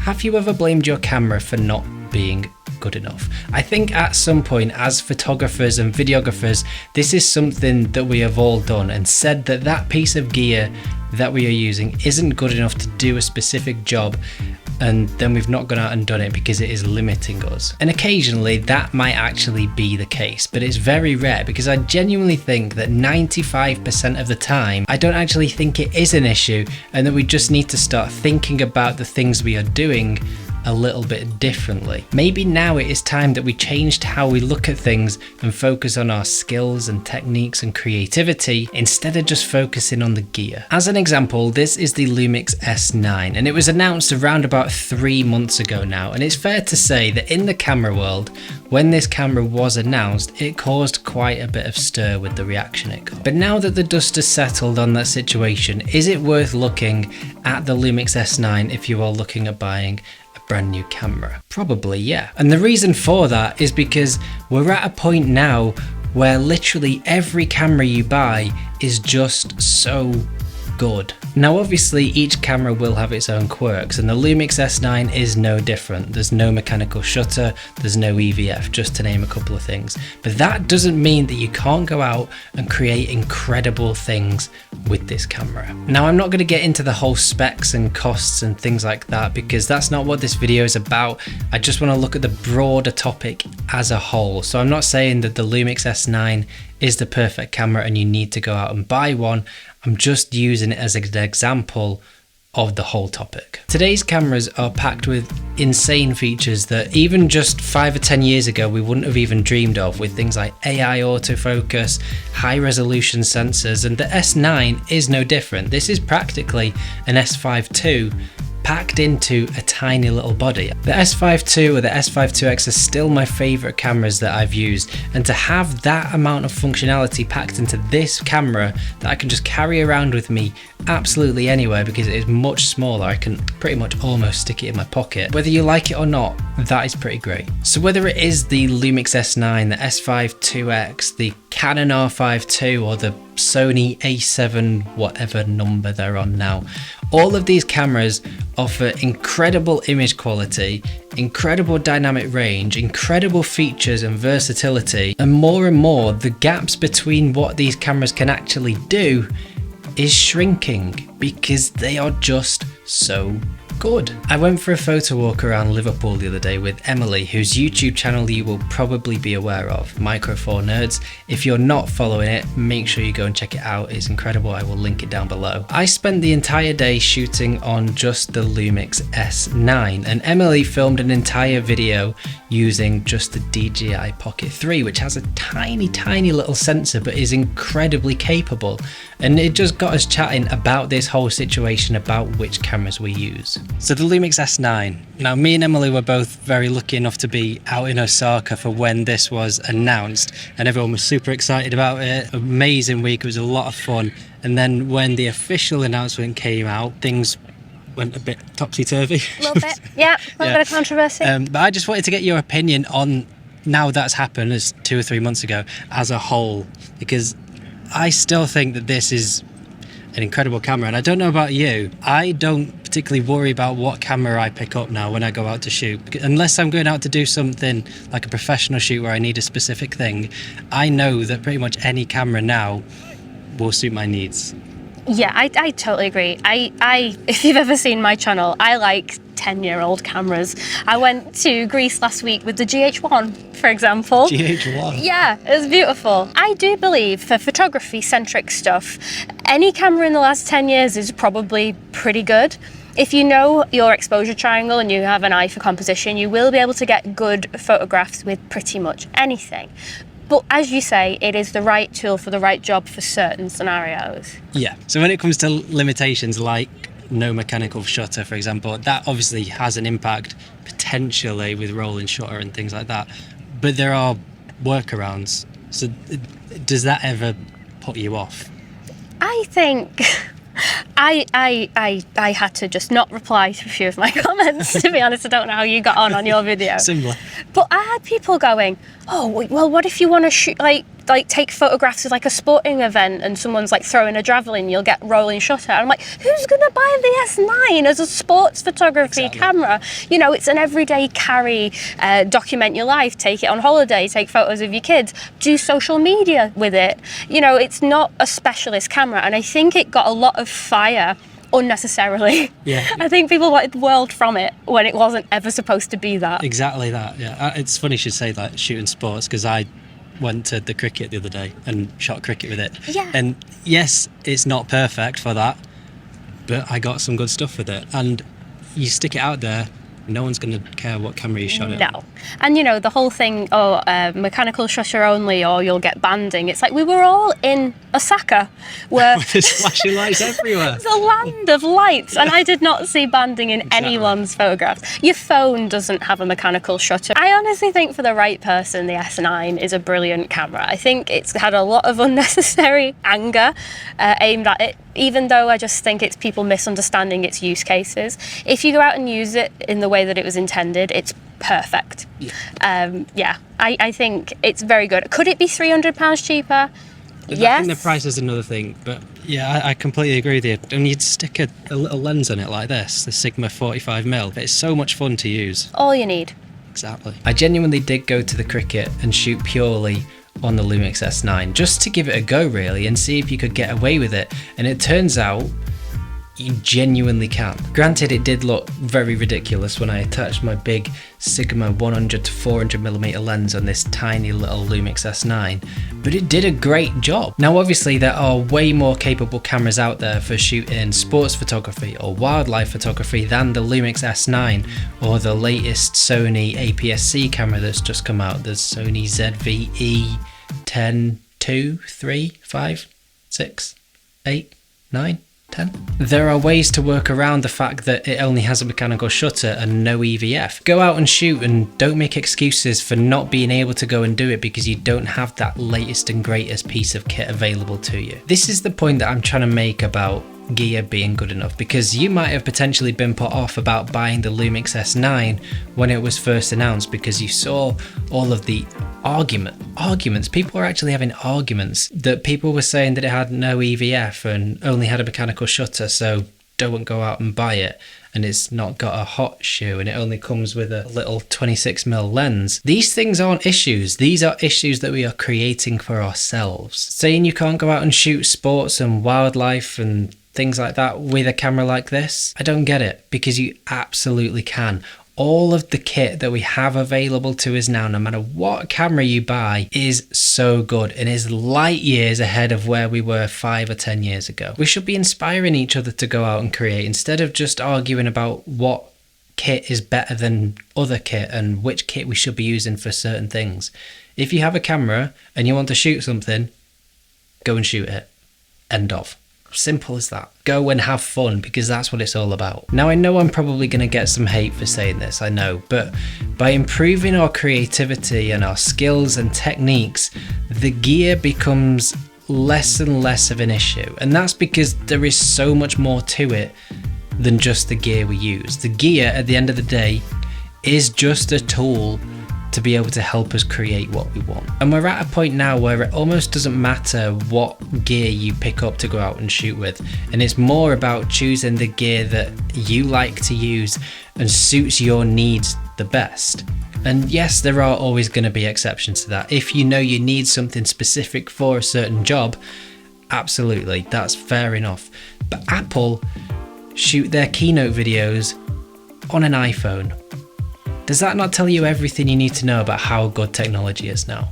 Have you ever blamed your camera for not being good enough? I think at some point as photographers and videographers, this is something that we have all done and said that that piece of gear that we are using isn't good enough to do a specific job, and then we've not gone out and done it because it is limiting us. And occasionally that might actually be the case, but it's very rare, because I genuinely think that 95% of the time I don't actually think it is an issue, and that we just need to start thinking about the things we are doing a little bit differently. Maybe now it is time that we changed how we look at things and focus on our skills and techniques and creativity instead of just focusing on the gear. As an example, this is the Lumix S9, and it was announced around about 3 months ago now, and it's fair to say that in the camera world, when this camera was announced, it caused quite a bit of stir with the reaction it got. But now that the dust has settled on that situation, is it worth looking at the Lumix S9 if you are looking at buying brand new camera? Probably, yeah. And the reason for that is because we're at a point now where literally every camera you buy is just so good. Now obviously each camera will have its own quirks, and the Lumix S9 is no different. There's no mechanical shutter, there's no EVF, just to name a couple of things. But that doesn't mean that you can't go out and create incredible things with this camera. Now I'm not going to get into the whole specs and costs and things like that, because that's not what this video is about. I just want to look at the broader topic as a whole. So I'm not saying that the Lumix S9 is the perfect camera and you need to go out and buy one. I'm just using it as an example of the whole topic. Today's cameras are packed with insane features that even just 5 or 10 years ago we wouldn't have even dreamed of, with things like AI autofocus, high resolution sensors, and the S9 is no different. This is practically an S5 II packed into a tiny little body. The S5 II or the S5 IIX are still my favourite cameras that I've used, and to have that amount of functionality packed into this camera that I can just carry around with me absolutely anywhere because it is much smaller, I can pretty much almost stick it in my pocket. Whether you like it or not, that is pretty great. So whether it is the Lumix S9, the S5 IIX, the Canon R5 II, or the Sony A7 whatever number they're on now, all of these cameras offer incredible image quality, incredible dynamic range, incredible features and versatility, and more the gaps between what these cameras can actually do is shrinking because they are just so good. I went for a photo walk around Liverpool the other day with Emily, whose YouTube channel you will probably be aware of, Micro 4 Nerds. If you're not following it, make sure you go and check it out. It's incredible. I will link it down below. I spent the entire day shooting on just the Lumix S9, and Emily filmed an entire video using just the DJI Pocket 3, which has a tiny little sensor but is incredibly capable. And it just got us chatting about this whole situation, about which cameras we use. So the Lumix S9. Now me and Emily were both very lucky enough to be out in Osaka for when this was announced, and everyone was super excited about it. Amazing week, it was a lot of fun. And then when the official announcement came out, things went a bit topsy-turvy. A little bit, yeah, a little bit of controversy. But I just wanted to get your opinion on, now that's happened, as 2 or 3 months ago, as a whole, because I still think that this is an incredible camera, and I don't know about you, I don't particularly worry about what camera I pick up now when I go out to shoot, unless I'm going out to do something like a professional shoot where I need a specific thing. I know that pretty much any camera now will suit my needs. Yeah, I totally agree. I if you've ever seen my channel, I like 10-year-old cameras. I went to Greece last week with the GH1, for example. GH1? Yeah, it was beautiful. I do believe for photography-centric stuff, any camera in the last 10 years is probably pretty good. If you know your exposure triangle and you have an eye for composition, you will be able to get good photographs with pretty much anything. But as you say, it is the right tool for the right job for certain scenarios. Yeah, so when it comes to limitations like no mechanical shutter, for example, that obviously has an impact potentially with rolling shutter and things like that. But there are workarounds. So does that ever put you off? I think I had to just not reply to a few of my comments, to be honest. I don't know how you got on your video. Similar. But I had people going, oh, well, what if you want to shoot, like, like take photographs of like a sporting event and someone's like throwing a javelin, you'll get rolling shutter. And I'm like, who's gonna buy the S9 as a sports photography camera? You know, it's an everyday carry, document your life, take it on holiday, take photos of your kids, do social media with it. You know, it's not a specialist camera, and I think it got a lot of fire unnecessarily. Yeah. I think people wanted the world from it when it wasn't ever supposed to be that. Exactly that, yeah. It's funny you should say like shooting sports, because I went to the cricket the other day and shot cricket with it. Yeah. And yes, it's not perfect for that, but I got some good stuff with it. And you stick it out there, no one's going to care what camera you shot it. No. And you know, the whole thing, mechanical shutter only, or you'll get banding. It's like we were all in Osaka where There's flashing lights everywhere. it's a land of lights, and I did not see banding in anyone's photographs. Your phone doesn't have a mechanical shutter. I honestly think for the right person, the S9 is a brilliant camera. I think it's had a lot of unnecessary anger aimed at it, even though I just think it's people misunderstanding its use cases. If you go out and use it in the way that it was intended, it's perfect. I think it's very good. Could it be £300 cheaper? Yes. I think the price is another thing, but yeah, I completely agree with you. And you'd stick a little lens on it like this, the Sigma 45mm. It's so much fun to use. All you need. Exactly. I genuinely did go to the cricket and shoot purely on the Lumix S9 just to give it a go really and see if you could get away with it, and it turns out you genuinely can. Granted, it did look very ridiculous when I attached my big Sigma 100 to 400mm lens on this tiny little Lumix S9, but it did a great job. Now obviously there are way more capable cameras out there for shooting sports photography or wildlife photography than the Lumix S9 or the latest Sony APS-C camera that's just come out, the Sony ZV-E 10, 2, 3, 5, 6, 8, 9, 10. There are ways to work around the fact that it only has a mechanical shutter and no EVF. Go out and shoot, and don't make excuses for not being able to go and do it because you don't have that latest and greatest piece of kit available to you. This is the point that I'm trying to make about gear being good enough, because you might have potentially been put off about buying the Lumix S9 when it was first announced because you saw all of the arguments. People were actually having arguments that people were saying that it had no EVF and only had a mechanical shutter, so don't go out and buy it, and it's not got a hot shoe and it only comes with a little 26mm lens. These things aren't issues. These are issues that we are creating for ourselves. Saying you can't go out and shoot sports and wildlife and things like that with a camera like this, I don't get it, because you absolutely can. All of the kit that we have available to us now, no matter what camera you buy, is so good and is light years ahead of where we were 5 or 10 years ago. We should be inspiring each other to go out and create, instead of just arguing about what kit is better than other kit and which kit we should be using for certain things. If you have a camera and you want to shoot something, go and shoot it. End of. Simple as that. Go and have fun, because that's what it's all about. Now I know I'm probably going to get some hate for saying this, I know, but by improving our creativity and our skills and techniques, the gear becomes less and less of an issue. And that's because there is so much more to it than just the gear we use. The gear at the end of the day is just a tool to be able to help us create what we want. And we're at a point now where it almost doesn't matter what gear you pick up to go out and shoot with, and it's more about choosing the gear that you like to use and suits your needs the best. And yes, there are always going to be exceptions to that. If you know you need something specific for a certain job, absolutely, that's fair enough. But Apple shoot their keynote videos on an iPhone. Does that not tell you everything you need to know about how good technology is now?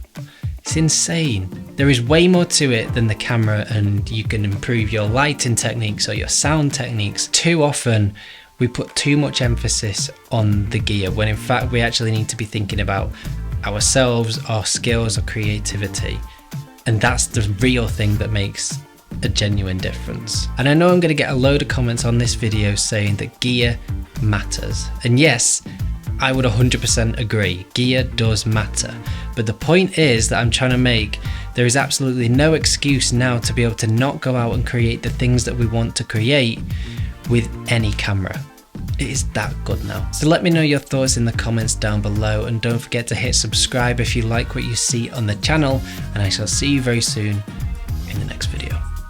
It's insane. There is way more to it than the camera, and you can improve your lighting techniques or your sound techniques. Too often, we put too much emphasis on the gear when in fact we actually need to be thinking about ourselves, our skills, our creativity. And that's the real thing that makes a genuine difference. And I know I'm going to get a load of comments on this video saying that gear matters. And yes, I would 100% agree, gear does matter. But the point is that I'm trying to make, there is absolutely no excuse now to be able to not go out and create the things that we want to create with any camera. It is that good now. So let me know your thoughts in the comments down below, and don't forget to hit subscribe if you like what you see on the channel, and I shall see you very soon in the next video.